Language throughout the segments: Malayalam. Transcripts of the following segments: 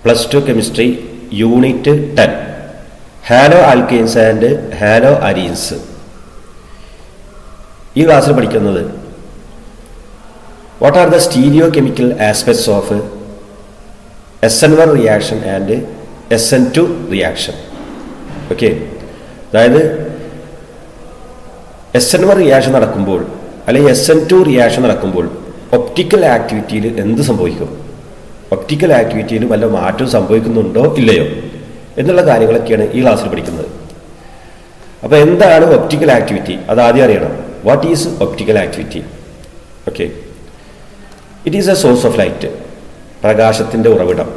+2 chemistry unit 10 halo alkanes and halo arenes. ഈ ക്ലാസ്സിൽ പഠിക്കുന്നത് what are the stereo chemical aspects of SN1 reaction and SN2 reaction. Okay, അതായത് SN1 റിയാക്ഷൻ നടക്കുമ്പോൾ അല്ലെങ്കിൽ SN2 റിയാക്ഷൻ നടക്കുമ്പോൾ ഒപ്റ്റിക്കൽ ആക്ടിവിറ്റിയിൽ എന്ത് സംഭവിക്കും, ഒപ്റ്റിക്കൽ ആക്ടിവിറ്റിയിൽ വല്ല മാറ്റം സംഭവിക്കുന്നുണ്ടോ ഇല്ലയോ എന്നുള്ള കാര്യങ്ങളൊക്കെയാണ് ഈ ക്ലാസ്സിൽ പഠിക്കുന്നത്. അപ്പോൾ എന്താണ് ഒപ്റ്റിക്കൽ ആക്ടിവിറ്റി, അത് ആദ്യം അറിയണം. What is optical activity? Okay, it is a source of light, പ്രകാശത്തിൻ്റെ ഉറവിടം.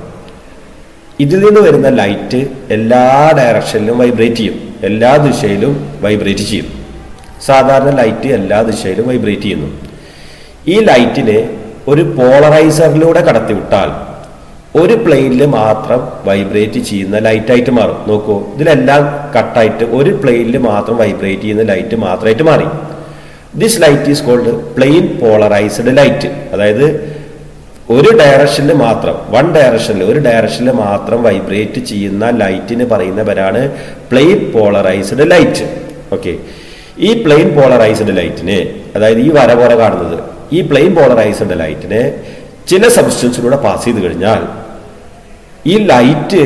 ഇതിൽ നിന്ന് വരുന്ന ലൈറ്റ് എല്ലാ ഡയറക്ഷനിലും വൈബ്രേറ്റ് ചെയ്യും, എല്ലാ ദിശയിലും വൈബ്രേറ്റ് ചെയ്യും. സാധാരണ ലൈറ്റ് എല്ലാ ദിശയിലും വൈബ്രേറ്റ് ചെയ്യുന്നു. ഈ ലൈറ്റിനെ ഒരു പോളറൈസറിലൂടെ കടത്തിവിട്ടാൽ ഒരു പ്ലെയിനിൽ മാത്രം വൈബ്രേറ്റ് ചെയ്യുന്ന ലൈറ്റായിട്ട് മാറും. നോക്കൂ, ഇതിലെല്ലാം കട്ടായിട്ട് ഒരു പ്ലെയിനിൽ മാത്രം വൈബ്രേറ്റ് ചെയ്യുന്ന ലൈറ്റ് മാത്രമായിട്ട് മാറി. This light is called plane polarised light. അതായത് ഒരു ഡയറക്ഷനിൽ മാത്രം, ഒരു ഡയറക്ഷനിൽ മാത്രം വൈബ്രേറ്റ് ചെയ്യുന്ന ലൈറ്റിന് പറയുന്നവരാണ് പ്ലെയിൻ പോളറൈസ്ഡ് ലൈറ്റ്. ഓക്കെ, ഈ പ്ലെയിൻ പോളറൈസ്ഡ് ലൈറ്റിനെ, അതായത് ഈ വര പോലെ കാണുന്നത്, ഈ പ്ലെയിൻ പോളറൈസ്ഡ് ലൈറ്റിനെ ചില സബ്സ്റ്റൻസിലൂടെ പാസ് ചെയ്ത് കഴിഞ്ഞാൽ ഈ ലൈറ്റ്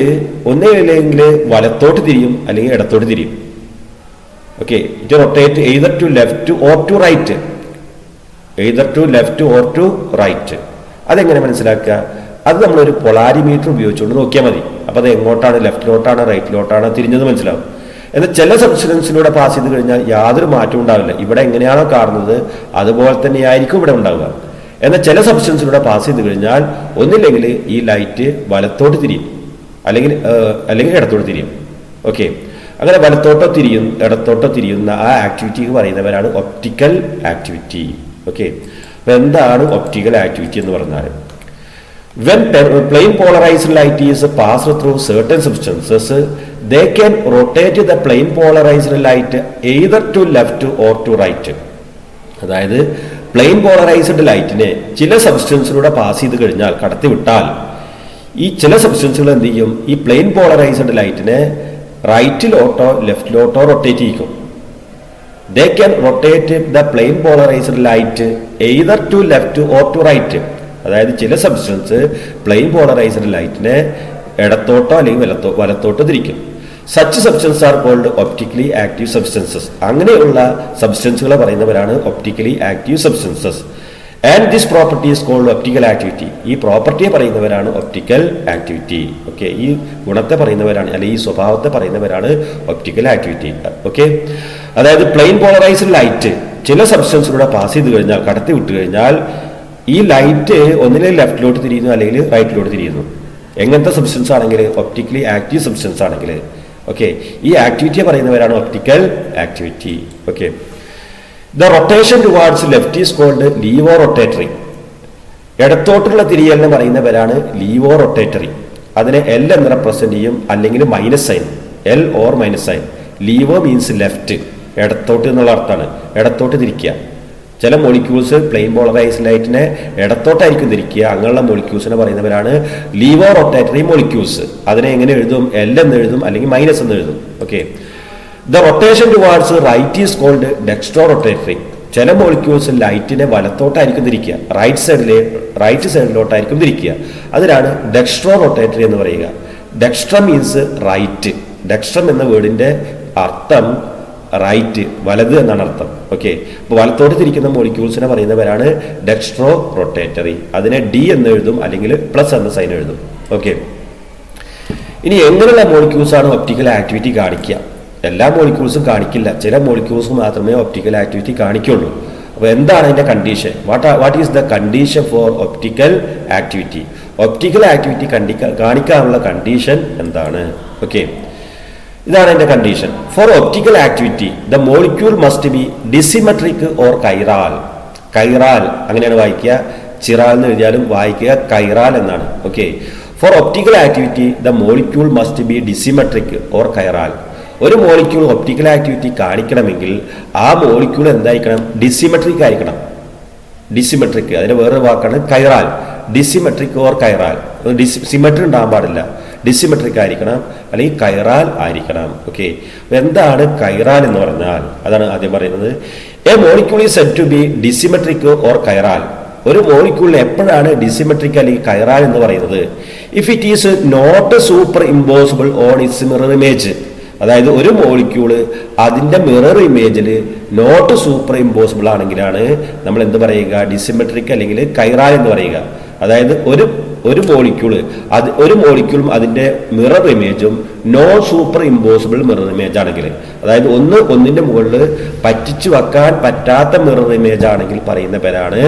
ഒന്നേല്ലെങ്കിൽ വലത്തോട്ട് തിരിയും അല്ലെങ്കിൽ ഇടത്തോട്ട് തിരിയും. Okay, it rotate either to left or to right, അതെങ്ങനെ മനസ്സിലാക്കുക? അത് നമ്മളൊരു പൊളാരിമീറ്റർ ഉപയോഗിച്ചുകൊണ്ട് നോക്കിയാൽ മതി. അപ്പോൾ അത് എങ്ങോട്ടാണ്, ലെഫ്റ്റിലോട്ടാണ് റൈറ്റിലോട്ടാണ് തിരിഞ്ഞത് മനസ്സിലാവും. എന്നാൽ ചില സബ്സ്റ്റൻസിലൂടെ പാസ് ചെയ്ത് കഴിഞ്ഞാൽ യാതൊരു മാറ്റവും ഉണ്ടാവില്ല. ഇവിടെ എങ്ങനെയാണോ കാണുന്നത് അതുപോലെ തന്നെയായിരിക്കും ഇവിടെ ഉണ്ടാവുക. എന്നാൽ ചില സബ്സ്റ്റൻസിലൂടെ പാസ് ചെയ്ത് കഴിഞ്ഞാൽ ഒന്നില്ലെങ്കിൽ ഈ ലൈറ്റ് വലത്തോട്ട് തിരിയും അല്ലെങ്കിൽ ഇടത്തോട്ട് തിരിയും. ഓക്കെ, അങ്ങനെ വലത്തോട്ടോ ഇടത്തോട്ടോ തിരിയുന്ന ആ ആക്ടിവിറ്റിക്ക് പറയുന്നവരാണ് ഒപ്റ്റിക്കൽ ആക്ടിവിറ്റി. ഓക്കെ, അപ്പോൾ എന്താണ് ഒപ്റ്റിക്കൽ ആക്ടിവിറ്റി എന്ന് പറഞ്ഞാൽ, when plane polarized light is passed through certain substances, they can rotate the plane polarized light either to left or to right. അതായത് പ്ലെയിൻ പോളറൈസ്ഡ് ലൈറ്റിനെ ചില സബ്സ്റ്റൻസിലൂടെ പാസ് ചെയ്ത് കഴിഞ്ഞാൽ, കടത്തി വിട്ടാൽ, ഈ ചില സബ്സ്റ്റൻസുകൾ എന്ത് ചെയ്യും, ഈ പ്ലെയിൻ പോളറൈസ്ഡ് ലൈറ്റിനെ റൈറ്റിലോട്ടോ ലെഫ്റ്റിലോട്ടോ റൊട്ടേറ്റ് ചെയ്യിക്കും. They can rotate the plane polarized light either to left or to right. അതായത് ചില സബ്സ്റ്റൻസ് പ്ലെയിൻ പോളറൈസ്ഡ് ലൈറ്റിനെ ഇടത്തോട്ടോ അല്ലെങ്കിൽ വലത്തോട്ടോ തിരിക്കും. Such substance are called optically active substances. അങ്ങനെയുള്ള സബ്സ്റ്റൻസുകളെ പറയുന്നവരാണ് optically active substances. And this property is called optical activity. ഈ പ്രോപ്പർട്ടിയെ പറയുന്നവരാണ് ഒപ്റ്റിക്കൽ ആക്ടിവിറ്റി. ഓക്കെ, ഈ ഗുണത്തെ പറയുന്നവരാണ്, അല്ലെങ്കിൽ ഈ സ്വഭാവത്തെ പറയുന്നവരാണ് ഒപ്റ്റിക്കൽ ആക്ടിവിറ്റി. ഓക്കെ, അതായത് പ്ലെയിൻ പോളറൈസ്ഡ് ലൈറ്റ് ചില സബ്സ്റ്റൻസിലൂടെ പാസ് ചെയ്ത് കഴിഞ്ഞാൽ, കടത്തി വിട്ട് കഴിഞ്ഞാൽ, ഈ ലൈറ്റ് ഒന്നിലേക്ക് ലെഫ്റ്റിലോട്ട് തിരിയുന്നു അല്ലെങ്കിൽ റൈറ്റിലോട്ട് തിരിയുന്നു. എങ്ങനത്തെ സബ്സ്റ്റൻസ് ആണെങ്കിൽ, ഒപ്റ്റിക്കലി ആക്റ്റീവ് സബ്സ്റ്റൻസ് ആണെങ്കിൽ. ഓക്കെ, ഈ ആക്ടിവിറ്റിയെ പറയുന്നവരാണ് optical activity. Okay, the rotation towards left is called laevorotatory. ഇടത്തോട്ടുള്ള തിരിയലിനെ പറയുന്നവരാണ് ലീവോ റൊട്ടേറ്ററി. അതിനെ L എന്ന് റെപ്രസെന്റ് ചെയ്യും, അല്ലെങ്കിൽ minus sign, L or minus sign. Laevo means left, ഇടത്തോട്ട് എന്നുള്ള അർത്ഥമാണ്, ഇടത്തോട്ട് തിരിക്കുക. ചില മോളിക്യൂൾസ് പ്ലെയിൻ പോളറൈസ്ഡ് ലൈറ്റിനെ ഇടത്തോട്ടായിരിക്കും തിരിക്കുക. അങ്ങനെയുള്ള മോളിക്യൂൾസിനെ പറയുന്നവരാണ് ലീവോ റൊട്ടേറ്ററി മോളിക്യൂൾസ്. അതിനെ എങ്ങനെ എഴുതും? L എന്ന് എഴുതും അല്ലെങ്കിൽ മൈനസ് എന്ന് എഴുതും. Okay, the rotation towards right is called dextro rotatory. ചില മോളിക്യൂൾസ് ലൈറ്റിനെ വലത്തോട്ടായിരിക്കും തിരിക്കുക, റൈറ്റ് സൈഡിലോട്ടായിരിക്കും തിരിക്കുക. അതിനാണ് ഡെക്സ്ട്രോ റൊട്ടേറ്ററി എന്ന് പറയുക. ഡെക്സ്ട്രം മീൻസ് റൈറ്റ്. ഡെക്സ്ട്രം എന്ന വേർഡിന്റെ അർത്ഥം റൈറ്റ്, വലത് എന്നാണ് അർത്ഥം. ഓക്കെ, അപ്പോൾ വലത്തോട്ട് തിരിക്കുന്ന മോളിക്യൂൾസിനെ പറയുന്നവരാണ് ഡെക്സ്ട്രോ റൊട്ടേറ്ററി. അതിനെ D എന്ന് എഴുതും അല്ലെങ്കിൽ പ്ലസ് എന്ന സൈൻ എഴുതും. ഓക്കെ, ഇനി എങ്ങനെയുള്ള മോളിക്യൂൾസാണ് ഒപ്റ്റിക്കൽ ആക്ടിവിറ്റി കാണിക്കുക? എല്ലാ മോളിക്യൂൾസും കാണിക്കില്ല, ചില മോളിക്യൂൾസ് മാത്രമേ ഒപ്റ്റിക്കൽ ആക്ടിവിറ്റി കാണിക്കുള്ളൂ. അപ്പോൾ എന്താണ് അതിൻ്റെ condition? What is the condition for optical activity? Optical activity കാണിക്കാനുള്ള കണ്ടീഷൻ എന്താണ്? ഓക്കെ, ഇതാണ് എൻ്റെ condition. For optical activity the molecule must be dissymmetric or chiral. Chiral അങ്ങനെയാണ് വായിക്കുക, ചിറാൽ എന്ന് എഴുതിയാലും വായിക്കുക കൈറാൽ എന്നാണ്. Okay, for optical activity the molecule must be dissymmetric or chiral. ഒരു മോളിക്യൂൾ ഒപ്റ്റിക്കൽ ആക്ടിവിറ്റി കാണിക്കണമെങ്കിൽ ആ മോളിക്യൂൾ എന്തായിരിക്കണം? ഡിസിമെട്രിക് ആയിരിക്കണം. ഡിസിമെട്രിക്, അതിന് വേറൊരു വാക്കാണ് കൈറാൽ. ഡിസിമെട്രിക് ഓർ കൈറാൽ. സിമെട്രി ഉണ്ടാകാൻ പാടില്ല, ഡിസിമെട്രിക് ആയിരിക്കണം, അല്ലെങ്കിൽ കൈറാൽ ആയിരിക്കണം. ഓക്കെ, എന്താണ് കൈറാൽ എന്ന് പറഞ്ഞാൽ? അതാണ് ആദ്യം പറയുന്നത്. A molecule is said to be dissymmetric or chiral. ഒരു മോളിക്യൂളിൽ എപ്പോഴാണ് ഡിസിമെട്രിക് അല്ലെങ്കിൽ കൈറാൽ എന്ന് പറയുന്നത്? If it is not super impossible on its mirror image. അതായത് ഒരു മോളിക്യൂള് അതിന്റെ മിറർ ഇമേജിൽ നോട്ട് സൂപ്പർ ഇമ്പോസിബിൾ ആണെങ്കിലാണ് നമ്മൾ എന്ത് പറയുക? ഡിസിമെട്രിക് അല്ലെങ്കിൽ കൈറാൽ എന്ന് പറയുക. അതായത് ഒരു മോളിക്യൂളും അതിന്റെ മിറർ ഇമേജും non super impossible mirror image ആണെങ്കിൽ, അതായത് ഒന്നിന്റെ മുകളിൽ പറ്റിച്ചു വെക്കാൻ പറ്റാത്ത മിറർ ഇമേജ് ആണെങ്കിൽ പറയുന്ന പേരാണ്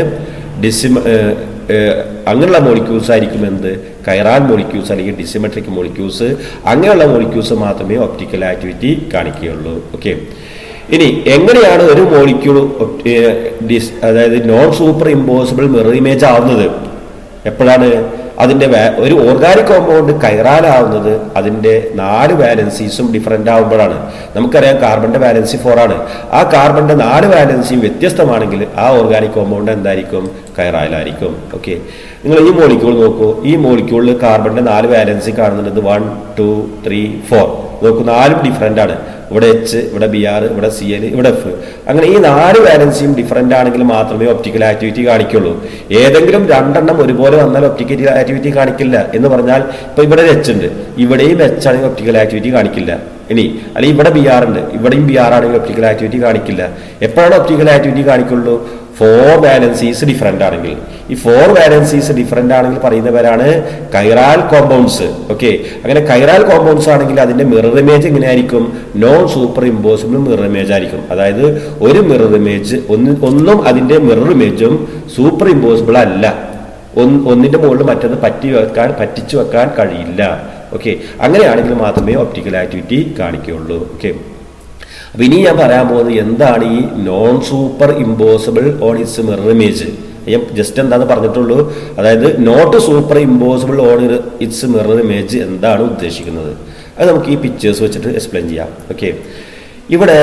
അങ്ങനെയുള്ള മോളിക്യൂൾസ് ആയിരിക്കും എന്ത്? കൈറാൽ മോളിക്യൂൾസ് അല്ലെങ്കിൽ ഡിസിമെട്രിക് മോളിക്യൂൾസ്. അങ്ങനെയുള്ള മോളിക്യൂൾസ് മാത്രമേ ഒപ്റ്റിക്കൽ ആക്ടിവിറ്റി കാണിക്കുകയുള്ളൂ. ഓക്കെ, ഇനി എങ്ങനെയാണ് ഒരു മോളിക്യൂൾ അതായത് non super impossible mirror image ആവുന്നത്? എപ്പോഴാണ് അതിന്റെ ഒരു ഓർഗാനിക് കോമ്പൗണ്ട് കൈറാൽ ആവുന്നത്? അതിന്റെ 4 വാലൻസീസും ഡിഫറെന്റ് ആവുമ്പോഴാണ്. നമുക്കറിയാം കാർബണിന്റെ വാലൻസി 4 ആണ്. ആ കാർബണിന്റെ 4 വാലൻസിയും വ്യത്യസ്തമാണെങ്കിൽ ആ ഓർഗാനിക് കോമ്പൗണ്ട് എന്തായിരിക്കും? കൈറാലായിരിക്കും. ഓക്കെ, നിങ്ങൾ ഈ മോളിക്യൂൾ നോക്കൂ. ഈ മോളിക്യൂളിൽ കാർബണിന്റെ 4 വാലൻസി കാണുന്നുണ്ട്. 1 2 3 4 നോക്കൂ, 4ഉം ഡിഫറെന്റ് ആണ്. ഇവിടെ H, ഇവിടെ Br, ഇവിടെ Cl, ഇവിടെ F. അങ്ങനെ ഈ 4 വാലൻസിയും ഡിഫറെന്റ് ആണെങ്കിൽ മാത്രമേ ഒപ്റ്റിക്കൽ ആക്ടിവിറ്റി കാണിക്കുള്ളൂ. ഏതെങ്കിലും 2 എണ്ണം ഒരുപോലെ വന്നാൽ ഒപ്റ്റിക്കൽ ആക്ടിവിറ്റി കാണിക്കില്ല എന്ന് പറഞ്ഞാൽ, ഇപ്പൊ ഇവിടെ H ഉണ്ട്, ഇവിടെയും H ആണെങ്കിൽ ഒപ്റ്റിക്കൽ ആക്ടിവിറ്റി കാണിക്കില്ല. അല്ലെങ്കിൽ ഇവിടെ Br ഉണ്ട്, ഇവിടെയും Br ആണെങ്കിൽ ഒപ്റ്റിക്കൽ ആക്ടിവിറ്റി കാണിക്കില്ല. എപ്പോഴാണ് ഒപ്റ്റിക്കൽ ആക്ടിവിറ്റി കാണിക്കുള്ളൂ? 4 വാലൻസീസ് ഡിഫറെന്റ് ആണെങ്കിൽ. ഈ 4 വാലൻസീസ് ഡിഫറെന്റ് ആണെങ്കിൽ പറയുന്ന പേരാണ് കൈറാൽ കോമ്പൗണ്ട്സ്. ഓക്കെ, അങ്ങനെ കൈറാൽ കോമ്പൗണ്ട്സ് ആണെങ്കിൽ അതിന്റെ മിറർ ഇമേജ് എങ്ങനെയായിരിക്കും? Non super impossible mirror image ആയിരിക്കും. അതായത് ഒരു മിറർ ഇമേജ് ഒന്നും അതിന്റെ മിറർ ഇമേജും സൂപ്പർ ഇമ്പോസിബിൾ അല്ല. ഒന്നിന്റെ മുകളിൽ മറ്റൊന്ന് പറ്റിച്ചു വെക്കാൻ കഴിയില്ല. ഓക്കെ, അങ്ങനെയാണെങ്കിൽ മാത്രമേ ഒപ്റ്റിക്കൽ ആക്ടിവിറ്റി കാണിക്കുകയുള്ളൂ. ഓക്കെ, അപ്പൊ ഇനി ഞാൻ പറയാൻ പോകുന്നത് എന്താണ് ഈ non super impossible on its mirror image. ഞാൻ ജസ്റ്റ് എന്താന്ന് പറഞ്ഞിട്ടുള്ളൂ. അതായത് not super impossible on its mirror image എന്താണ് ഉദ്ദേശിക്കുന്നത്? അത് നമുക്ക് ഈ പിക്ചേഴ്സ് വെച്ചിട്ട് എക്സ്പ്ലെയിൻ ചെയ്യാം. ഓക്കെ, ഇവിടെ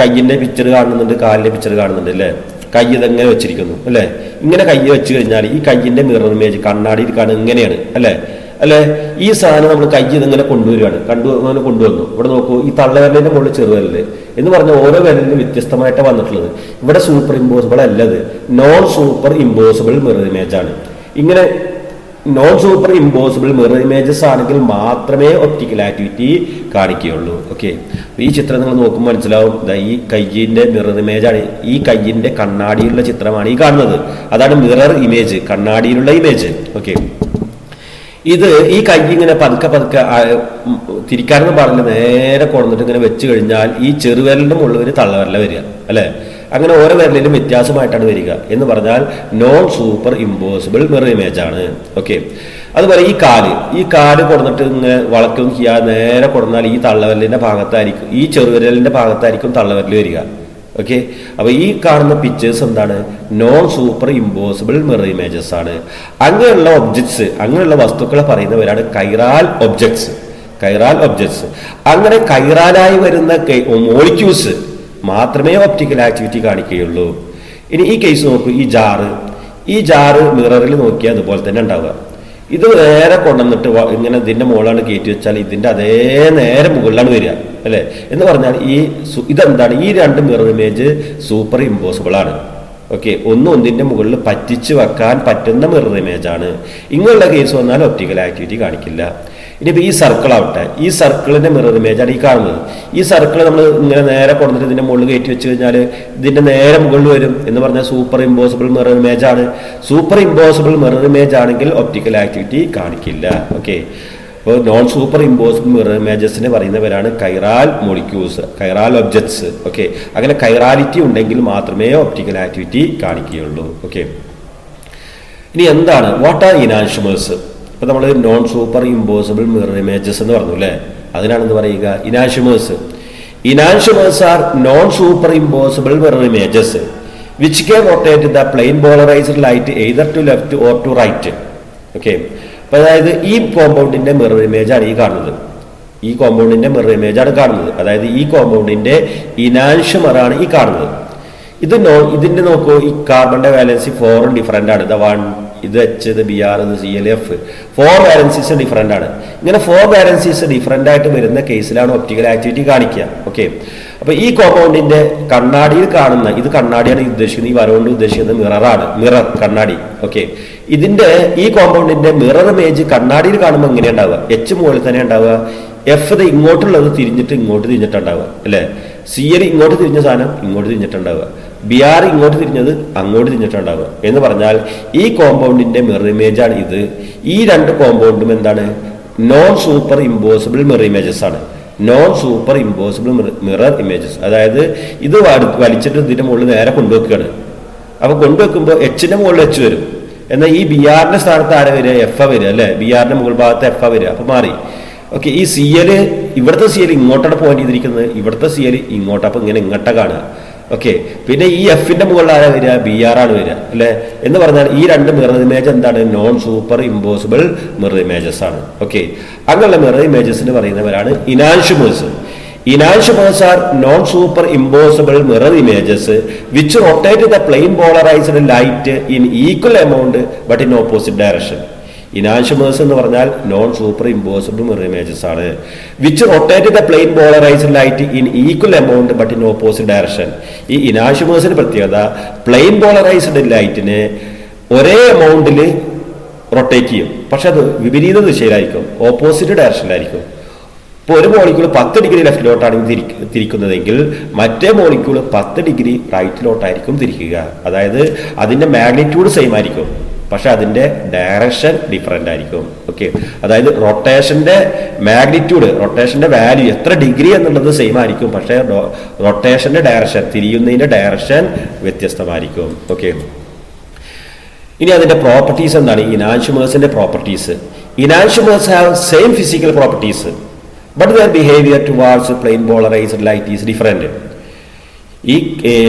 കയ്യിന്റെ പിക്ചർ കാണുന്നുണ്ട്, കാലിന്റെ പിക്ചർ കാണുന്നുണ്ട് അല്ലേ? കൈ ഇതെങ്ങനെ വെച്ചിരിക്കുന്നു അല്ലേ? ഇങ്ങനെ കൈ വെച്ച് കഴിഞ്ഞാൽ ഈ കയ്യിന്റെ മിറർ ഇമേജ് കണ്ണാടിയിൽ കാണുന്നത് ഇങ്ങനെയാണ് അല്ലേ? ഈ സാധനം നമ്മൾ കൈ ഇതിങ്ങനെ കൊണ്ടുവരികയാണ്, കൊണ്ടുവന്നു. ഇവിടെ നോക്കൂ, ഈ തള്ളവിരലിന്റെ മുകളിൽ ചെറുവിരല് എന്ന് പറഞ്ഞ ഓരോ വിരലിനും വ്യത്യസ്തമായിട്ടാണ് വന്നിട്ടുള്ളത്. ഇവിടെ സൂപ്പർ ഇമ്പോസിബിൾ അല്ലത്, non super impossible mirror image ആണ്. ഇങ്ങനെ non super impossible mirror images ആണെങ്കിൽ മാത്രമേ ഒപ്റ്റിക്കൽ ആക്ടിവിറ്റി കാണിക്കുകയുള്ളൂ. ഓക്കെ, ഈ ചിത്രം നിങ്ങൾ നോക്കുമ്പോൾ മനസ്സിലാവും. ഈ കയ്യിന്റെ മിറർ ഇമേജ് ആണ്. ഈ കയ്യിന്റെ കണ്ണാടിയിലുള്ള ചിത്രമാണ് ഈ കാണുന്നത്. അതാണ് മിറർ ഇമേജ്, കണ്ണാടിയിലുള്ള ഇമേജ്. ഓക്കെ, ഇത് ഈ കൈ ഇങ്ങനെ പതുക്കെ തിരിക്കാനൊന്നും പാടില്ല, നേരെ കൊണ്ടിട്ട് ഇങ്ങനെ വെച്ച് കഴിഞ്ഞാൽ ഈ ചെറുവിരലിന്റെ മുകളിൽ ഒരു തള്ളവിരല വരിക അല്ലെ? അങ്ങനെ ഓരോ വിരലിലും വ്യത്യാസമായിട്ടാണ് വരിക എന്ന് പറഞ്ഞാൽ non super impossible mirror image ആണ്. ഓക്കെ, അതുപോലെ ഈ കാല് കൊടുന്നിട്ട് ഇങ്ങനെ വളയ്ക്കൊന്നും ചെയ്യാതെ നേരെ കൊടുന്നാൽ ഈ തള്ളവിരലിന്റെ ഭാഗത്തായിരിക്കും, ഈ ചെറുവിരലിന്റെ ഭാഗത്തായിരിക്കും തള്ളവിരൽ വരിക. ഓക്കെ, അപ്പൊ ഈ കാണുന്ന പിക്ചേഴ്സ് എന്താണ്? Non super impossible mirror images ആണ്. അങ്ങനെയുള്ള ഒബ്ജക്ട്സ്, അങ്ങനെയുള്ള വസ്തുക്കളെ പറയുന്നവരാണ് കൈറാൽ ഒബ്ജക്ട്സ്. അങ്ങനെ കൈറാലായി വരുന്ന മോളിക്യൂൾസ് മാത്രമേ ഒപ്റ്റിക്കൽ ആക്ടിവിറ്റി കാണിക്കുകയുള്ളൂ. ഇനി ഈ കേസ് നോക്കൂ, ഈ ജാറ് മിററിൽ നോക്കിയാൽ അതുപോലെ തന്നെ ഉണ്ടാവുക. ഇത് നേരെ കൊണ്ടുവന്നിട്ട് ഇങ്ങനെ ഇതിന്റെ മുകളിലാണ് കയറ്റി വെച്ചാൽ ഇതിന്റെ അതേ നേരെ മുകളിലാണ് വരിക അല്ലെ? എന്ന് പറഞ്ഞാൽ ഇതെന്താണ്? ഈ 2 മിറർ ഇമേജ് സൂപ്പർ ഇമ്പോസിബിൾ ആണ്. ഓക്കെ, ഒന്നിന്റെ മുകളിൽ പറ്റിച്ചു വെക്കാൻ പറ്റുന്ന മിറർ ഇമേജ് ആണ്. ഇങ്ങനെയുള്ള കേസ് വന്നാൽ ഒപ്റ്റിക്കൽ ആക്ടിവിറ്റി കാണിക്കില്ല. ഇനിയിപ്പോൾ ഈ സർക്കിൾ ആവട്ടെ, ഈ സർക്കിളിന്റെ മിറർ ഇമേജ് ആണ് ഈ കാണുന്നത്. ഈ സർക്കിൾ നമ്മൾ ഇങ്ങനെ നേരെ കൊണ്ടിട്ട് ഇതിന്റെ മുകളിൽ കയറ്റി വെച്ച് കഴിഞ്ഞാൽ ഇതിന്റെ നേരെ മുകളിൽ വരും എന്ന് പറഞ്ഞാൽ സൂപ്പർ ഇമ്പോസിബിൾ മിറർ ഇമേജ് ആണ്. സൂപ്പർ ഇമ്പോസിബിൾ മിറർ ഇമേജ് ആണെങ്കിൽ ഒപ്റ്റിക്കൽ ആക്ടിവിറ്റി കാണിക്കില്ല. ഓക്കെ, അപ്പോൾ നോൺ സൂപ്പർ ഇമ്പോസിബിൾ മിറർ ഇമേജസിനെ പറയുന്നവരാണ് chiral molecules, chiral objects. Okay, അങ്ങനെ കൈറാലിറ്റി ഉണ്ടെങ്കിൽ മാത്രമേ ഒപ്റ്റിക്കൽ ആക്ടിവിറ്റി കാണിക്കുകയുള്ളൂ. ഓക്കെ, ഇനി എന്താണ് വാട്ട് ആർ ഇനാൻഷ്യമേഴ്സ്? ഇപ്പൊ നമ്മൾ non super impossible mirror images എന്ന് പറഞ്ഞു അല്ലേ? അതിനാണെന്ന് പറയുക enantiomers are non super impossible mirror images which can rotate the plane polarised light either to left or to right. Okay, അപ്പൊ അതായത് ഈ കോമ്പൗണ്ടിന്റെ മിറർ ഇമേജ് ആണ് ഈ കാണുന്നത്. അതായത് ഈ കോമ്പൗണ്ടിന്റെ ഇനാൻഷ്യമർ ആണ് ഈ കാണുന്നത്. ഇതിന്റെ നോക്കൂ, ഈ കാർബണിന്റെ വാലൻസി 4 ഡിഫറെന്റ് ആണ്. ഇത് എച്ച്, ഇത് ബി ആർ, ഇത് C L, F. 4 valencies different ആണ്. ഇങ്ങനെ 4 വാലൻസീസ് ഡിഫറൻ്റ് ആയിട്ട് വരുന്ന കേസിലാണ് ഒപ്റ്റിക്കൽ ആക്ടിവിറ്റി കാണിക്കുക. ഓക്കെ, അപ്പൊ ഈ കോമ്പൗണ്ടിന്റെ കണ്ണാടിയിൽ കാണുന്ന, ഇത് കണ്ണാടിയാണ് ഉദ്ദേശിക്കുന്നത്, ഈ വരവുകൊണ്ട് ഉദ്ദേശിക്കുന്നത് മിററാണ്, മിറർ കണ്ണാടി. ഓക്കെ, ഇതിന്റെ ഈ കോമ്പൗണ്ടിന്റെ മിറർ ഇമേജ് കണ്ണാടിയിൽ കാണുമ്പോൾ എങ്ങനെയാ ഉണ്ടാവുക? എച്ച് മുകളിൽ തന്നെ ഉണ്ടാവുക, എഫ് ഇങ്ങോട്ടുള്ളത് തിരിഞ്ഞിട്ട് ഇങ്ങോട്ട് തിരിഞ്ഞിട്ടുണ്ടാവുക അല്ലെ, സി എൽ ഇങ്ങോട്ട് തിരിഞ്ഞ സാധനം ഇങ്ങോട്ട് തിരിഞ്ഞിട്ടുണ്ടാവുക, ബി ആർ ഇങ്ങോട്ട് തിരിഞ്ഞത് അങ്ങോട്ട് തിരിഞ്ഞിട്ടുണ്ടാവുക. എന്ന് പറഞ്ഞാൽ ഈ കോമ്പൗണ്ടിന്റെ മിറർ ഇമേജ് ആണ് ഇത്. ഈ രണ്ട് കോമ്പൗണ്ടും എന്താണ്? Non super impossible mirror images ആണ്. Non super impossible mirror images, അതായത് ഇത് വലിച്ചിട്ട് ഇതിന്റെ മുകളിൽ നേരെ കൊണ്ടുവെക്കുകയാണ്. അപ്പൊ കൊണ്ടുവെക്കുമ്പോൾ എച്ചിന്റെ മുകളിൽ എച്ച് വരും, എന്നാൽ ഈ ബി ആറിന്റെ സ്ഥാനത്ത് ആരെ വരിക? എഫ് വരിക അല്ലെ, ബി ആറിന്റെ മുകൾ ഭാഗത്ത് എഫ് വരിക. അപ്പൊ മാറി. ഓക്കെ, ഈ സി എൽ, ഇവിടുത്തെ സി എൽ ഇങ്ങോട്ടാണ് പോയിന്റ് ചെയ്തിരിക്കുന്നത്, ഇവിടുത്തെ സി എൽ ഇങ്ങോട്ട്, അപ്പൊ ഇങ്ങനെ ഇങ്ങോട്ടാ കാണുക. ഓക്കെ, പിന്നെ ഈ എഫിന്റെ മുകളിൽ ആരാ വരിക? ബി ആർ ആണ് വരിക അല്ലെ. എന്ന് പറഞ്ഞാൽ ഈ രണ്ട് മിറർ ഇമേജ് എന്താണ്? Non super impossible mirror images ആണ്. ഓക്കെ, അങ്ങനെയുള്ള മിറർ ഇമേജസിന് പറയുന്നവരാണ് ഇനാൻഷ്യൂമേഴ്സ്. Enantiomers are non-super impossible mirror images which rotate the plane polarized light in equal amount but in opposite direction. Enantiomers എന്ന് പറഞ്ഞാൽ non super impossible mirror images ആണ് which rotate the plane polarised light in equal amount but in opposite direction. ഈ ഇനാൻഷ്യൂമേഴ്സിന്റെ പ്രത്യേകത പ്ലെയിൻ പോളറൈസ്ഡ് ലൈറ്റിനെ ഒരേ എമൗണ്ടിൽ റൊട്ടേറ്റ് ചെയ്യും, പക്ഷെ അത് വിപരീത ദിശയിലായിരിക്കും, ഓപ്പോസിറ്റ് ഡയറക്ഷനിലായിരിക്കും. ഇപ്പോൾ ഒരു മോളിക്യൂൾ 10 ഡിഗ്രി ലെഫ്റ്റിലോട്ടാണ് തിരിക്കുന്നതെങ്കിൽ മറ്റേ മോളിക്യൂൾ 10 ഡിഗ്രി റൈറ്റിലോട്ടായിരിക്കും തിരിക്കുക. അതായത് അതിന്റെ മാഗ്നിറ്റ്യൂഡ് സെയിം ആയിരിക്കും, പക്ഷെ അതിന്റെ ഡയറക്ഷൻ ഡിഫറെന്റ് ആയിരിക്കും. ഓക്കെ, അതായത് റൊട്ടേഷന്റെ മാഗ്നിറ്റ്യൂഡ്, റൊട്ടേഷന്റെ വാല്യൂ എത്ര ഡിഗ്രി എന്നുള്ളത് സെയിം ആയിരിക്കും, പക്ഷെ റൊട്ടേഷന്റെ ഡയറക്ഷൻ, തിരിയുന്നതിന്റെ ഡയറക്ഷൻ വ്യത്യസ്തമായിരിക്കും. ഓക്കെ, ഇനി അതിന്റെ പ്രോപ്പർട്ടീസ് എന്താണ്? ഇനാൻഷ്യൂമേഴ്സിന്റെ properties. Enantiomers have same physical properties but their behavior towards plane polarized light is different. ഈ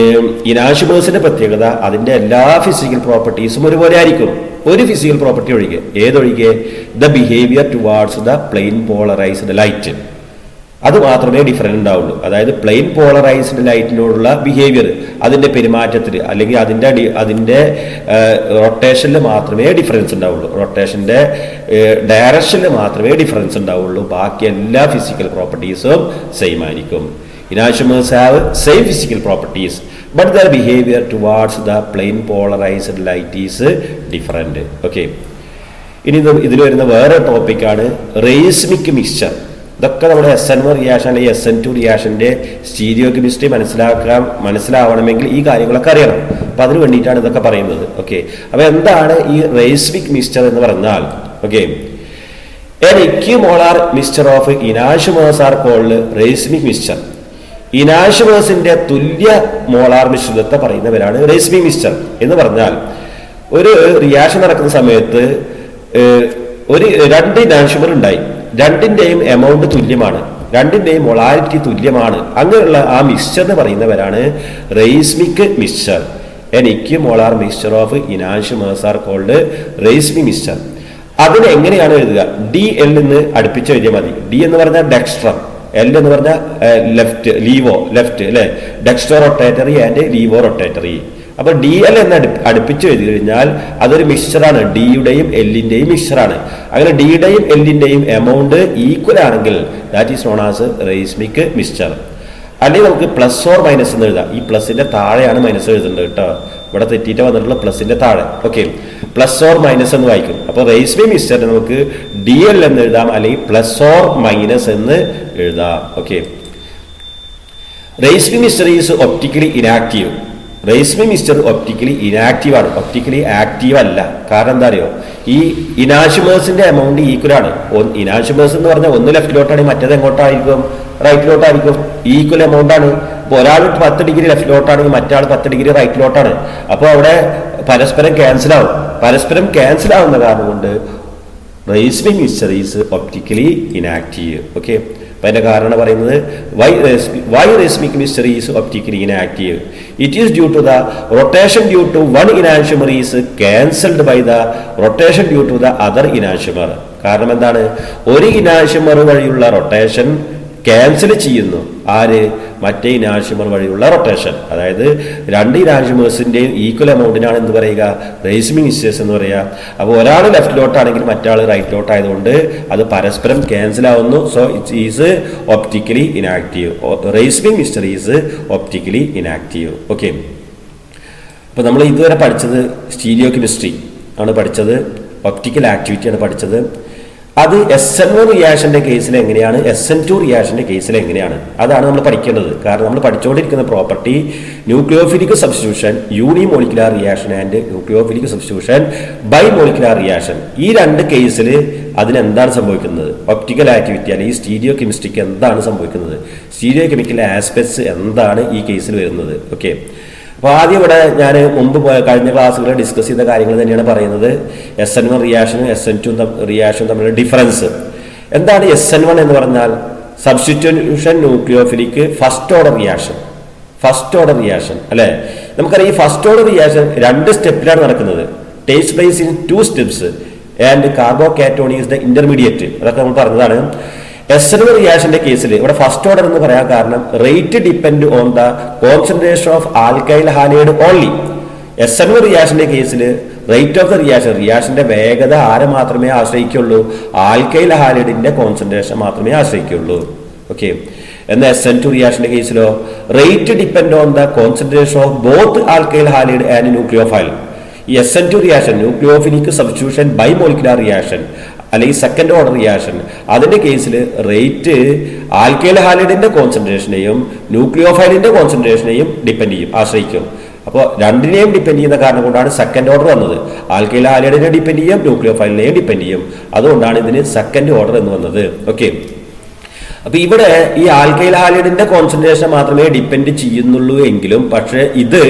ഇനാൻഷ്യൂമേഴ്സിന്റെ പ്രത്യേകത അതിന്റെ എല്ലാ ഫിസിക്കൽ പ്രോപ്പർട്ടീസും ഒരുപോലെ ആയിരിക്കും, ഒരു ഫിസിക്കൽ പ്രോപ്പർട്ടി ഒഴികെ. ഏതൊഴികെ? The behaviour towards the plane polarised light, അത് മാത്രമേ ഡിഫറൻറ്റ് ഉണ്ടാവുള്ളൂ. അതായത് പ്ലെയിൻ പോളറൈസ്ഡ് ലൈറ്റിനോടുള്ള ബിഹേവിയർ, അതിന്റെ പെരുമാറ്റത്തിൽ അല്ലെങ്കിൽ അതിന്റെ റൊട്ടേഷനിൽ മാത്രമേ ഡിഫറൻസ് ഉണ്ടാവുള്ളൂ, റൊട്ടേഷന്റെ ഡയറക്ഷനിൽ മാത്രമേ ഡിഫറൻസ് ഉണ്ടാവുള്ളൂ. ബാക്കി എല്ലാ ഫിസിക്കൽ പ്രോപ്പർട്ടീസും സെയിം ആയിരിക്കും. Enantiomers have same physical properties but their behavior towards the plane polarized light is different. Okay, ഇനി ഇതിൽ വരുന്ന വേറെ ടോപ്പിക്കാണ് റേസ്മിക് മിക്സ്ചർ. ഇതൊക്കെ നമ്മുടെ SN1 റിയാക്ഷൻ അല്ലെങ്കിൽ SN2 റിയാക്ഷന്റെ സ്റ്റീരിയോ കെമിസ്ട്രി മനസ്സിലാവണമെങ്കിൽ ഈ കാര്യങ്ങളൊക്കെ അറിയണം. അപ്പൊ അതിന് വേണ്ടിയിട്ടാണ് ഇതൊക്കെ പറയുന്നത്. ഓക്കെ, അപ്പൊ എന്താണ് ഈ റേസ്മിക് മിക്സ്ചർ എന്ന് പറഞ്ഞാൽ? Okay, an equimolar mixture of enantiomers are called racemic mixture. ഇനാൻഷ്യൂമേഴ്സിന്റെ തുല്യ മോളാർ മിശ്രിതത്തെ പറയുന്നവരാണ് റേസ്മിക് മിക്സ്ചർ. എന്ന് പറഞ്ഞാൽ ഒരു റിയാക്ഷൻ നടക്കുന്ന സമയത്ത് രണ്ട് ഇനാൻഷ്യൂമർ ഉണ്ടായി, രണ്ടിന്റെയും എമൗണ്ട് തുല്യമാണ്, രണ്ടിന്റെയും മൊളാരിറ്റി തുല്യമാണ്. അങ്ങനെയുള്ള ആ മിക്സ്ചറിന് പറയുന്നവരാണ് racemic mixture. An equimolar mixture of enantiomers are called racemic mixture. അതിന് എങ്ങനെയാണ് എഴുതുക? DL എന്ന് അടുപ്പിച്ച് എഴുതിയാൽ മതി. ഡി എന്ന് പറഞ്ഞാൽ ഡെക്സ്ട്രം, എൽ എന്ന് പറഞ്ഞാൽ ലെഫ്റ്റ്, ലെഫ്റ്റ് അല്ലെ, ഡെക്സ്ട്രോ റൊട്ടേറ്ററി ആൻഡ് ലീവോ റൊട്ടേറ്ററി. അപ്പൊ DL എന്ന് അടുപ്പിച്ച് എഴുതി കഴിഞ്ഞാൽ അതൊരു മിക്സ്ചറാണ്, ഡിയുടെയും എല്ലിന്റെയും മിക്സ്ചറാണ്. അങ്ങനെ ഡിയുടെയും എല്ലിന്റെയും എമൗണ്ട് ഈക്വൽ ആണെങ്കിൽ that is known as racemic mixture. അല്ലെങ്കിൽ നമുക്ക് പ്ലസ് ഓർ മൈനസ് എന്ന് എഴുതാം. ഈ പ്ലസിന്റെ താഴെയാണ് മൈനസ് എഴുതുന്നത് കേട്ടോ, ഇവിടെ തെറ്റിയിട്ട് വന്നിട്ടുള്ള പ്ലസിന്റെ താഴെ. ഓക്കെ, പ്ലസ് ഓർ മൈനസ് എന്ന് വായിക്കും. അപ്പൊ റേസ്മിക് മിക്സ്ചറിന് നമുക്ക് DL എന്ന് എഴുതാം, അല്ലെങ്കിൽ പ്ലസ് ഓർ മൈനസ് എന്ന് എഴുതാം. Okay, racemic mixture is optically inactive. Racemic mixture optically inactive ആണ്, ഒപ്റ്റിക്കലി ആക്റ്റീവ് അല്ല. കാരണം എന്താ അറിയോ? ഈ ഇനാൻഷ്യൂമേഴ്സിന്റെ എമൗണ്ട് ഈക്വൽ ആണ്. ഇനാൻഷ്യൂമേഴ്സ് എന്ന് പറഞ്ഞാൽ ഒന്ന് ലെഫ്റ്റിലോട്ടാണെങ്കിൽ മറ്റേത് എങ്ങോട്ടായിരിക്കും? റൈറ്റിലോട്ടായിരിക്കും. ഈക്വൽ എമൗണ്ട് ആണ്. ഇപ്പോൾ ഒരാൾ 10 ഡിഗ്രി ലെഫ്റ്റിലോട്ടാണെങ്കിൽ മറ്റാൾ 10 ഡിഗ്രി റൈറ്റിലോട്ടാണ്. അപ്പോൾ അവിടെ പരസ്പരം ക്യാൻസൽ ആവും. പരസ്പരം ക്യാൻസൽ ആവുന്ന കാരണം കൊണ്ട് racemic mixture is optically inactive. Okay, അപ്പൊ അതിന്റെ കാരണം പറയുന്നത് why racemic mixture is optically inactive. It is due to the rotation due to one enantiomer is cancelled by the rotation due to the other enantiomer. കാരണം എന്താണ്? ഒരു ഇനാൻഷ്യൂമർ വഴിയുള്ള റൊട്ടേഷൻ ക്യാൻസൽ ചെയ്യുന്നു. ആര്? മറ്റേ ഇനാൻഷ്യമർ വഴിയുള്ള റൊട്ടേഷൻ. അതായത് രണ്ട് ഇനാൻഷ്യമേഴ്സിന്റെയും ഈക്വൽ എമൗണ്ടിനാണ് എന്ത് പറയുക, റേസ്മിംഗ് മിസ്റ്റേഴ്സ് എന്ന് പറയുക. അപ്പോൾ ഒരാൾ ലെഫ്റ്റിലോട്ടാണെങ്കിൽ മറ്റാൾ റൈറ്റിലോട്ടായതുകൊണ്ട് അത് പരസ്പരം ക്യാൻസൽ ആവുന്നു. So it is optically inactive. Racemic mixture is optically inactive. Okay, അപ്പോൾ നമ്മൾ ഇതുവരെ പഠിച്ചത് സ്റ്റീരിയോ കെമിസ്ട്രി ആണ് പഠിച്ചത്, ഒപ്റ്റിക്കൽ ആക്ടിവിറ്റി ആണ് പഠിച്ചത്. അത് SN1 റിയാക്ഷന്റെ കേസിൽ എങ്ങനെയാണ്, SN2 റിയാക്ഷന്റെ കേസിൽ എങ്ങനെയാണ്, അതാണ് നമ്മൾ പഠിക്കേണ്ടത്. കാരണം നമ്മൾ പഠിച്ചുകൊണ്ടിരിക്കുന്ന property nucleophilic substitution, unimolecular reaction and nucleophilic substitution bimolecular reaction. ഈ രണ്ട് കേസിൽ അതിനെന്താണ് സംഭവിക്കുന്നത്, ഒപ്റ്റിക്കൽ ആക്ടിവിറ്റി അല്ലെങ്കിൽ സ്റ്റീരിയോ കെമിസ്ട്രിക്ക് എന്താണ് സംഭവിക്കുന്നത്, സ്റ്റീരിയോ കെമിക്കൽ ആസ്പെക്ട്സ് എന്താണ് ഈ കേസിൽ വരുന്നത്. ഓക്കെ, അപ്പോൾ ആദ്യം ഇവിടെ ഞാൻ മുമ്പ് കഴിഞ്ഞ ക്ലാസ്സുകളിൽ ഡിസ്കസ് ചെയ്ത കാര്യങ്ങൾ തന്നെയാണ് പറയുന്നത്. SN1 റിയാക്ഷനും SN2 റിയാക്ഷനും തമ്മിലുള്ള ഡിഫറൻസ് എന്താണ്. SN1 എന്ന് പറഞ്ഞാൽ substitution nucleophilic first order reaction. First order reaction അല്ലേ, നമുക്കറിയാം. ഈ ഫസ്റ്റ് ഓർഡർ റിയാക്ഷൻ 2 സ്റ്റെപ്പിലാണ് നടക്കുന്നത്. Takes place in 2 steps and carbocation is the intermediate. അതൊക്കെ നമ്മൾ പറഞ്ഞതാണ്. SN1 റിയാക്ഷന്റെ കേസിൽ ഇവിടെ ഫസ്റ്റ് ഓർഡർ എന്ന് പറയാൻ കാരണം rate depend on the concentration of alkyl halide only. SN1 റിയാക്ഷന്റെ കേസിൽ റേറ്റ് ഓഫ് ദ റിയാക്ഷന്റെ വേഗത ആരെ മാത്രമേ ആശ്രയിക്കുള്ളൂ, ആൽക്കൈൽ ഹാലൈഡിന്റെ കോൺസെൻട്രേഷൻ മാത്രമേ ആശ്രയിക്കുള്ളൂ. ഓക്കെ, എന്നാൽ SN2 റിയാക്ഷന്റെ കേസിലോ rate depend on the concentration of both alkyl halide and nucleophile. ഈ SN2 reaction nucleophilic substitution bimolecular reaction അല്ലെങ്കിൽ സെക്കൻഡ് ഓർഡർ റിയാക്ഷൻ, അതിന്റെ കേസിൽ റേറ്റ് ആൽക്കൈൽ ഹാലൈഡിന്റെ കോൺസെൻട്രേഷനെയും ന്യൂക്ലിയോഫൈലിന്റെ കോൺസെൻട്രേഷനെയും ഡിപ്പെൻഡ് ചെയ്യും, ആശ്രയിക്കും. അപ്പോൾ രണ്ടിനെയും ഡിപ്പെൻഡ് ചെയ്യുന്ന കാരണം കൊണ്ടാണ് സെക്കൻഡ് ഓർഡർ വന്നത്. ആൽക്കൈൽ ഹാലൈഡിനെ ഡിപ്പെൻഡ് ചെയ്യും, ന്യൂക്ലിയോഫൈലിനെയും ഡിപ്പെൻഡ് ചെയ്യും. അതുകൊണ്ടാണ് ഇതിന് സെക്കൻഡ് ഓർഡർ എന്ന് വന്നത്. ഓക്കെ, അപ്പൊ ഇവിടെ ഈ ആൽക്കൈൽ ഹാലൈഡിന്റെ കോൺസെൻട്രേഷൻ മാത്രമേ ഡിപ്പെൻഡ് ചെയ്യുന്നുള്ളൂ എങ്കിലും പക്ഷേ ഇത്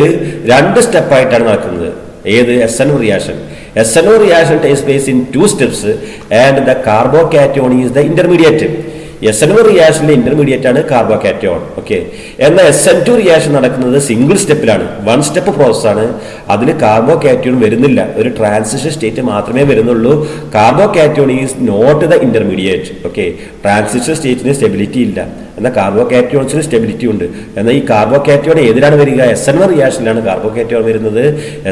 2 സ്റ്റെപ്പായിട്ടാണ് നടക്കുന്നത്. ഏത് SN1 reaction. SN1 reaction takes place in 2 steps and the carbocation is the intermediate. SN1 റിയാക്ഷനിലെ ഇന്റർമീഡിയറ്റ് ആണ് കാർബോകാറ്റോൺ. ഓക്കെ, എന്നാൽ SN2 റിയാക്ഷൻ നടക്കുന്നത് സിംഗിൾ സ്റ്റെപ്പിലാണ്, 1 സ്റ്റെപ്പ് പ്രോസസ് ആണ്. അതിൽ കാർബോകാറ്റോൺ വരുന്നില്ല, ഒരു ട്രാൻസിഷൻ സ്റ്റേറ്റ് മാത്രമേ വരുന്നുള്ളൂ. Carbocation is not the intermediate. Okay, transition സ്റ്റേറ്റിന് സ്റ്റെബിലിറ്റി ഇല്ല, എന്നാൽ കാർബോകാറ്റോൺസിന് സ്റ്റെബിലിറ്റി ഉണ്ട്. എന്നാൽ ഈ കാർബോകാറ്റോൺ ഏതിലാണ് വരിക, SN1 റിയാക്ഷനിലാണ് കാർബോകാറ്റോൺ വരുന്നത്,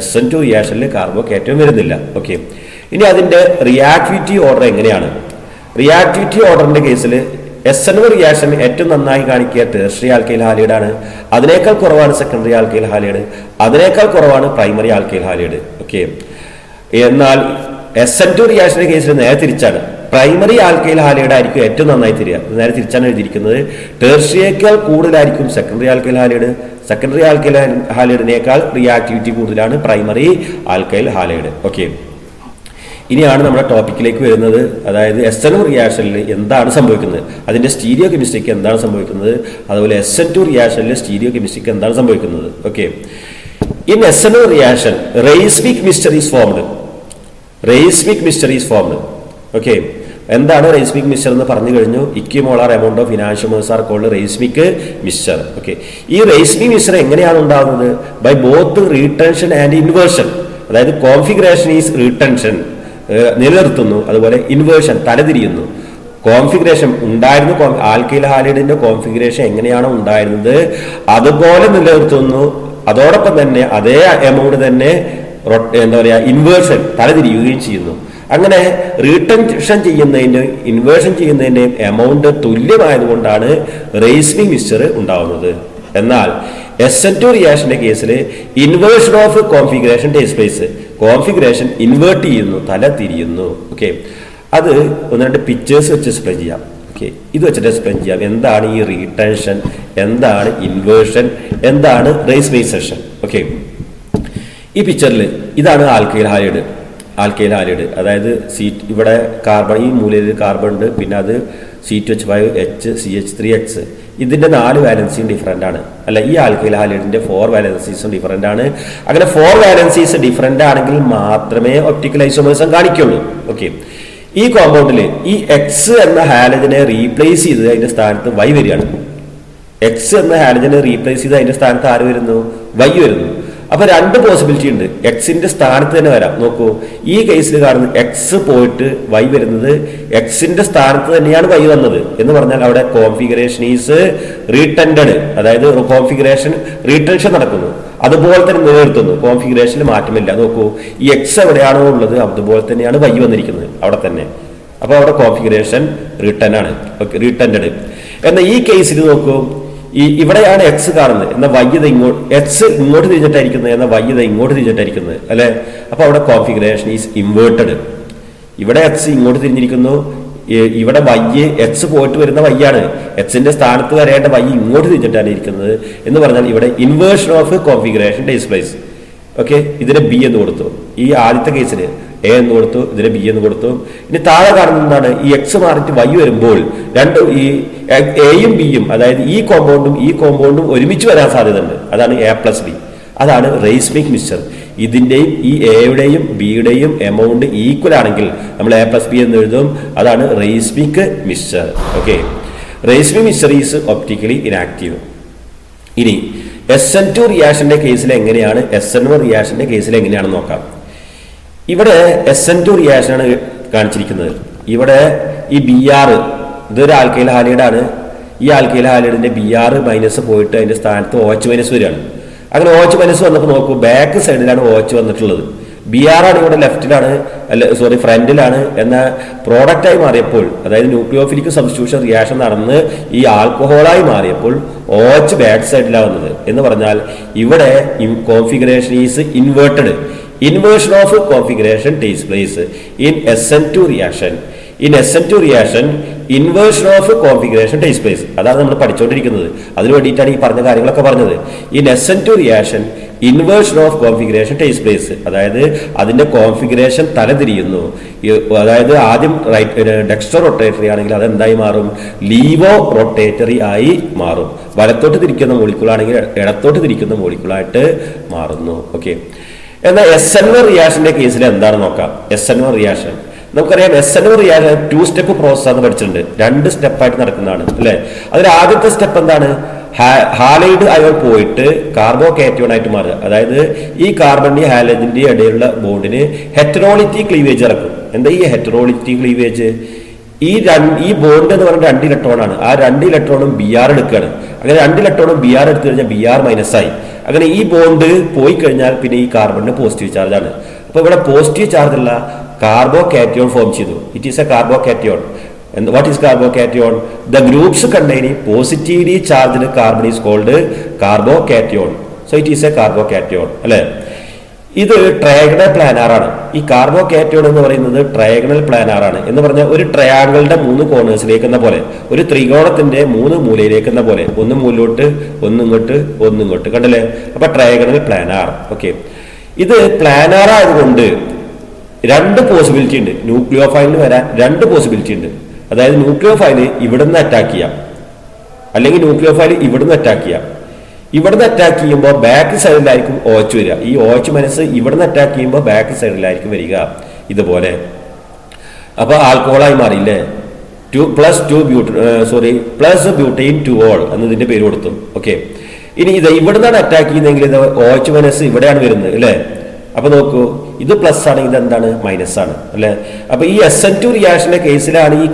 SN2 റിയാക്ഷനിൽ കാർബോകാറ്റോൺ വരുന്നില്ല. ഓക്കെ, ഇനി അതിന്റെ റിയാക്ടിവിറ്റി ഓർഡർ എങ്ങനെയാണ്. റിയാക്ടിവിറ്റി ഓർഡറിന്റെ കേസിൽ SN1 റിയാക്ഷൻ ഏറ്റവും നന്നായി കാണിക്കുക ടെർഷ്യറി ആൽക്കൈൽ ഹാലൈഡ് ആണ്. അതിനേക്കാൾ കുറവാണ് സെക്കൻഡറി ആൽക്കൈൽ ഹാലൈഡ്, അതിനേക്കാൾ കുറവാണ് പ്രൈമറി ആൽക്കൈൽ ഹാലൈഡ്. ഓക്കെ, എന്നാൽ SN2 റിയാക്ഷന്റെ കേസിൽ നേരെ തിരിച്ചാണ്. പ്രൈമറി ആൽക്കൈൽ ഹാലൈഡ് ആയിരിക്കും ഏറ്റവും നന്നായി തരിക, നേരെ തിരിച്ചാണ് എഴുതിയിരിക്കുന്നത്. ടെർഷ്യയേക്കാൾ കൂടുതലായിരിക്കും secondary alkyl halide, secondary alkyl ഹാലൈഡിനേക്കാൾ റിയാക്ടിവിറ്റി കൂടുതലാണ് പ്രൈമറി ആൽക്കൈൽ ഹാലൈഡ്. ഓക്കെ, ഇനിയാണ് നമ്മുടെ ടോപ്പിക്കിലേക്ക് വരുന്നത്. അതായത് SN1 റിയാക്ഷനിൽ എന്താണ് സംഭവിക്കുന്നത്, അതിന്റെ സ്റ്റീരിയോ കെമിസ്ട്രിക്ക് എന്താണ് സംഭവിക്കുന്നത്, അതുപോലെ SN2 റിയാക്ഷനിൽ സ്റ്റീരിയോ കെമിസ്ട്രിക്ക് എന്താണ് സംഭവിക്കുന്നത്. Okay, in SN1 reaction racemic mixture is formed. Racemic mixture is formed. Okay, എന്താണ് റേസ്മിക് മിക്സ്ചർ എന്ന് പറഞ്ഞു കഴിഞ്ഞു. Equimolar amount of enantiomers are called racemic mixture. Okay, ഈ റേസ്മിക് മിക്സ്ചർ എങ്ങനെയാണ് ഉണ്ടാകുന്നത്, by both retention and inversion. അതായത് കോൺഫിഗറേഷൻ ഈസ് റീടെൻഷൻ, നിലനിർത്തുന്നു, അതുപോലെ ഇൻവേർഷൻ തലതിരിയുന്നു. കോൺഫിഗറേഷൻ ഉണ്ടായിരുന്നു, ആൽക്കൈൽ ഹാലൈഡിന്റെ കോൺഫിഗറേഷൻ എങ്ങനെയാണോ ഉണ്ടായിരുന്നത് അതുപോലെ നിലനിർത്തുന്നു. അതോടൊപ്പം തന്നെ അതേ എമൗണ്ട് തന്നെ എന്താ പറയുക ഇൻവേർഷൻ തലതിരിയുകയും ചെയ്യുന്നു. അങ്ങനെ റീടെൻഷൻ ചെയ്യുന്നതിന്റെയും ഇൻവേർഷൻ ചെയ്യുന്നതിന്റെയും എമൗണ്ട് തുല്യമായതുകൊണ്ടാണ് റേസ്മിക് മിക്സ്ചർ ഉണ്ടാവുന്നത്. എന്നാൽ SN2 റിയാക്ഷന്റെ കേസിൽ inversion of configuration takes place. Configuration invert ചെയ്യുന്നു, തല തിരിയുന്നു. ഓക്കെ, അത് 1-2 പിക്ചേഴ്സ് വെച്ച് എക്സ്പ്ലെയിൻ ചെയ്യാം. ഓക്കെ, ഇത് വെച്ചിട്ട് എക്സ്പ്ലെയിൻ ചെയ്യാം എന്താണ് ഈ റീടെൻഷൻ, എന്താണ് ഇൻവേർഷൻ, എന്താണ് റേസ്മിക്സേഷൻ. ഓക്കെ, ഈ പിക്ചറിൽ ഇതാണ് ആൽക്കൈൽ ഹാലൈഡ്. ആൽക്കൈൽ ഹാലൈഡ് അതായത് ഇവിടെ കാർബൺ, ഈ മൂലയിൽ കാർബൺ ഉണ്ട്, പിന്നെ അത് C2H5H CH3X. ഇതിന്റെ 4 വാലൻസിയും ഡിഫറെന്റ് ആണ്. അല്ല, ഈ ആൽക്കൈൽ ഹാലൈഡിന്റെ 4 വാലൻസീസും ഡിഫറെന്റ് ആണ്. അങ്ങനെ 4 വാലൻസീസ് ഡിഫറെന്റ് ആണെങ്കിൽ മാത്രമേ ഒപ്റ്റിക്കൽ ഐസോമേഴ്സം കാണിക്കുള്ളൂ. ഓക്കെ, ഈ കോമ്പൗണ്ടിൽ ഈ X എന്ന ഹാലജനെ റീപ്ലേസ് ചെയ്ത് അതിന്റെ സ്ഥാനത്ത് Y വരികയാണ്. X എന്ന ഹാലജനെ റീപ്ലേസ് ചെയ്ത് അതിന്റെ സ്ഥാനത്ത് ആര് വരുന്നു, Y വരുന്നു. അപ്പൊ രണ്ട് പോസിബിലിറ്റി ഉണ്ട്. എക്സിന്റെ സ്ഥാനത്ത് തന്നെ വരാം. നോക്കൂ, ഈ കേസിൽ കാണുന്നത് എക്സ് പോയിട്ട് വൈ വരുന്നത് എക്സിന്റെ സ്ഥാനത്ത് തന്നെയാണ് വൈ വന്നത് എന്ന് പറഞ്ഞാൽ അവിടെ കോൺഫിഗറേഷൻ ഈസ് റീടെൻഡഡ്, അതായത് കോൺഫിഗറേഷൻ റീടെൻഷൻ നടക്കുന്നു, അതുപോലെ തന്നെ നിലനിർത്തുന്നു, കോൺഫിഗറേഷനിൽ മാറ്റമില്ല. നോക്കൂ, ഈ എക്സ് എവിടെയാണോ ഉള്ളത് അതുപോലെ തന്നെയാണ് വൈ വന്നിരിക്കുന്നത് അവിടെ തന്നെ. അപ്പൊ അവിടെ കോൺഫിഗറേഷൻ റിട്ടേൺ ആണ്, റീടെൻഡഡ്. എന്നാൽ ഈ കേസിൽ നോക്കൂ, ഇവിടെയാണ് എക്സ് കാണുന്നത്, എന്നാൽ വൈ ഇങ്ങോട്ട്, എക്സ് ഇങ്ങോട്ട് തിരിഞ്ഞിട്ടായിരിക്കുന്നത്, എന്നാൽ വൈ ഇങ്ങോട്ട് തിരിഞ്ഞിട്ടായിരിക്കുന്നത് അല്ലെ. അപ്പൊ അവിടെ കോൺഫിഗറേഷൻ ഈസ് ഇൻവേർട്ടഡ്. ഇവിടെ എക്സ് ഇങ്ങോട്ട് തിരിഞ്ഞിരിക്കുന്നു, ഇവിടെ വൈ എക്സ് പോയിട്ട് വരുന്ന വൈ ആണ്, എക്സിന്റെ സ്ഥാനത്ത് വരേണ്ട വൈ ഇങ്ങോട്ട് തിരിഞ്ഞിട്ടാണ് ഇരിക്കുന്നത് എന്ന് പറഞ്ഞാൽ ഇവിടെ inversion of configuration takes place. Okay, ഇതിന് ബി എന്ന് കൊടുത്തു. ഈ ആദ്യത്തെ കേസിന് എ എന്ന് കൊടുത്തു, ഇതിന് ബി എന്ന് കൊടുത്തു. ഇനി താഴെ കാണുന്ന എന്താണ്, ഈ എക്സ് മാറിയിട്ട് വൈ വരുമ്പോൾ ഈ എയും ബിയും, അതായത് ഈ കോമ്പൗണ്ടും ഒരുമിച്ച് വരാൻ സാധ്യതയുണ്ട്. അതാണ് എ പ്ലസ് ബി, അതാണ് റൈസ്മിക് മിക്സ്ചർ. ഇതിന്റെയും ഈ എയുടെയും ബിയുടെയും എമൗണ്ട് ഈക്വൽ ആണെങ്കിൽ നമ്മൾ എ പ്ലസ് ബി എന്ന് എഴുതും. അതാണ് racemic mixture. Okay, racemic mixture is optically inactive. ഇനി SN2 റിയാക്ഷന്റെ കേസിൽ എങ്ങനെയാണ്, SN1 റിയാക്ഷന്റെ കേസിൽ എങ്ങനെയാണെന്ന് നോക്കാം. ഇവിടെ SN2 റിയാക്ഷനാണ് കാണിച്ചിരിക്കുന്നത്. ഇവിടെ ഈ BR ഇതൊരു ആൽക്കൈൽ ഹാലൈഡാണ്. ഈ ആൽക്കൈൽ ഹാലൈഡിന്റെ BR മൈനസ് പോയിട്ട് അതിന്റെ സ്ഥാനത്ത് OH മൈനസ് വരികയാണ്. അങ്ങനെ OH മൈനസ് വന്നപ്പോൾ നോക്കൂ, ബാക്ക് സൈഡിലാണ് OH വന്നിട്ടുള്ളത്. BR ആണ് ഇവിടെ ലെഫ്റ്റിലാണ്, ഫ്രണ്ടിലാണ്. എന്ന പ്രോഡക്റ്റായി മാറിയപ്പോൾ, അതായത് ന്യൂക്ലിയോഫിലിക് സബ്സ്റ്റിറ്റ്യൂഷൻ റിയാക്ഷൻ നടന്ന് ഈ ആൽക്കഹോളായി മാറിയപ്പോൾ OH ബാക്ക് സൈഡിലാണ് വന്നത് എന്ന് പറഞ്ഞാൽ ഇവിടെ configuration is inverted. Inversion of configuration takes place in SN2 reaction. In SN2 reaction, inversion of configuration takes place. അതാണ് നമ്മൾ പഠിച്ചുകൊണ്ടിരിക്കുന്നത്. അതിനു വേണ്ടിയിട്ടാണ് ഈ പറഞ്ഞ കാര്യങ്ങളൊക്കെ പറഞ്ഞത്. In SN2 reaction, inversion of configuration takes place. അതായത് അതിന്റെ കോൺഫിഗറേഷൻ തലതിരിയുന്നു. അതായത് ആദ്യം ഡെക്സ്ട്രോ റൊട്ടേറ്ററി ആണെങ്കിൽ അത് എന്തായി മാറും, ലീവോ റൊട്ടേറ്ററി ആയി മാറും. വലത്തോട്ട് തിരിക്കുന്ന മോളിക്യൂളാണെങ്കിൽ ഇടത്തോട്ട് തിരിക്കുന്ന മോളിക്യൂളായിട്ട് മാറുന്നു. ഓക്കെ, എന്നാൽ SN1 റിയാക്ഷന്റെ കേസിൽ എന്താണ് നോക്കാം. SN1 റിയാക്ഷൻ നമുക്കറിയാം. SN1 റിയാക്ഷൻ 2 സ്റ്റെപ്പ് പ്രോസസ് ആണ് പഠിച്ചിട്ടുണ്ട്. 2 സ്റ്റെപ്പായിട്ട് നടക്കുന്നതാണ് അല്ലെ. അതിൽ ആദ്യത്തെ സ്റ്റെപ്പ് എന്താണ്, ഹാലൈഡ് അയോൺ പോയിട്ട് കാർബോ കാറ്റയോൺ ആയിട്ട് മാറുക. അതായത് ഈ കാർബണിന്റെയും ഹാലൈഡിന്റെയും ഇടയിലുള്ള ബോണ്ടിന് ഹെറ്ററോളിറ്റി ക്ലീവേജ് ഇറക്കും. എന്താ ഈ ഹെറ്ററോളിറ്റി ക്ലീവേജ്? ഈ ബോണ്ട് എന്ന് പറയുന്നത് 2 ഇലക്ട്രോൺ ആണ്. ആ 2 ഇലക്ട്രോണും BR എടുക്കുകയാണ്. അങ്ങനെ 2 ഇലക്ട്രോണും BR എടുത്തു കഴിഞ്ഞാൽ BR മൈനസ് ആയി. അങ്ങനെ ഈ ബോണ്ട് പോയി കഴിഞ്ഞാൽ പിന്നെ ഈ കാർബണിന് പോസിറ്റീവ് ചാർജ് ആണ്. അപ്പൊ ഇവിടെ പോസിറ്റീവ് ചാർജ് ഉള്ള കാർബോ കാറ്റയോൺ ഫോം ചെയ്തു. It is a carbocation. What is carbocation? The groups containing positively charged carbon is called carbocation. So it is a carbocation അല്ലെ. ഇത് ട്രയാഗണൽ പ്ലാനാർ ആണ്. ഈ കാർബോ കാറ്റയോൺ എന്ന് പറയുന്നത് ട്രയാഗണൽ പ്ലാനാർ ആണ്. എന്ന് പറഞ്ഞാൽ ഒരു ട്രയാങ്കിളുടെ 3 കോർണേഴ്സിലേക്ക് എന്ന പോലെ, ഒരു ത്രികോണത്തിന്റെ 3 മൂലയിലേക്ക് എന്ന പോലെ, ഒന്ന് മൂലോട്ട്, ഒന്നിങ്ങോട്ട് കണ്ടല്ലേ. അപ്പൊ ട്രയാഗണൽ പ്ലാനാർ. ഓക്കെ, ഇത് പ്ലാനാർ ആയതുകൊണ്ട് 2 പോസിബിലിറ്റി ഉണ്ട്. ന്യൂക്ലിയോഫൈലിന് വരാൻ 2 പോസിബിലിറ്റി ഉണ്ട്. അതായത് ന്യൂക്ലിയോഫൈല് ഇവിടുന്ന് അറ്റാക്ക് ചെയ്യാം, അല്ലെങ്കിൽ ന്യൂക്ലിയോഫൈല് ഇവിടുന്ന് അറ്റാക്ക് ചെയ്യാം. ഇവിടുന്ന് അറ്റാക്ക് ചെയ്യുമ്പോൾ ബാക്ക് സൈഡിലായിരിക്കും OH വരിക. ഈ OH മൈനസ് ഇവിടുന്ന് അറ്റാക്ക് ചെയ്യുമ്പോൾ ബാക്ക് സൈഡിലായിരിക്കും വരിക ഇതുപോലെ. അപ്പൊ ആൽക്കഹോളായി മാറിയില്ലേ. പ്ലസ് ബ്യൂട്ടൈൻ 2 എന്നതിന്റെ പേര് കൊടുത്തു. ഓക്കെ, ഇനി ഇത് ഇവിടുന്നാണ് അറ്റാക്ക് ചെയ്യുന്നതെങ്കിൽ ഇത് OH മൈനസ് ഇവിടെയാണ് വരുന്നത് അല്ലെ. അപ്പൊ നോക്കൂ, ഇത് പ്ലസ് ആണെങ്കിൽ ഇത് എന്താണ്, മൈനസ് ആണ് അല്ലെ. അപ്പൊ ഈ SN2 റിയാക്ഷന്റെ കേസിലാണ് ഈ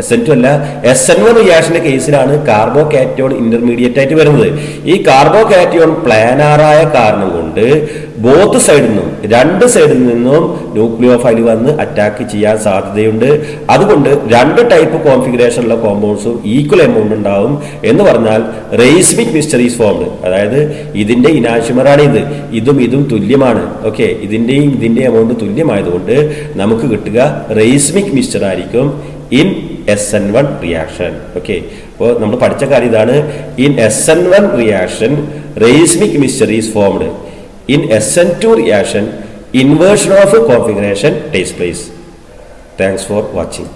SN2 അല്ല, SN1 റിയാക്ഷന്റെ കേസിലാണ് കാർബോ കാറ്റയോൺ ഇന്റർമീഡിയറ്റ് ആയിട്ട് വരുന്നത്. ഈ കാർബോ കാറ്റയോൺ പ്ലാനാറായ കാരണം കൊണ്ട് ബോത്ത് സൈഡിൽ നിന്നും, 2 സൈഡിൽ നിന്നും ന്യൂക്ലിയോഫൈൽ വന്ന് അറ്റാക്ക് ചെയ്യാൻ സാധ്യതയുണ്ട്. അതുകൊണ്ട് 2 ടൈപ്പ് കോൺഫിഗറേഷനുള്ള കോമ്പൗണ്ട്സും ഈക്വൽ എമൗണ്ട് ഉണ്ടാവും എന്ന് പറഞ്ഞാൽ റൈസ്മിക് മിക്സ്ചർ ഈസ് ഫോംഡ്. അതായത് ഇതിന്റെ ഇനാഷിമറാണ് ഇത്, ഇതും തുല്യമാണ്. ഓക്കെ, ഇതിന്റെ എമൗണ്ട് തുല്യമായതുകൊണ്ട് നമുക്ക് കിട്ടുക റൈസ്മിക് മിക്സ്ചർ ആയിരിക്കും ഇൻ SN1 റിയാക്ഷൻ. ഓക്കെ, അപ്പോൾ നമ്മൾ പഠിച്ച കാര്യം ഇതാണ്. In SN1 reaction racemic mixture is formed. In SN2 reaction, inversion of configuration takes place. Thanks for watching.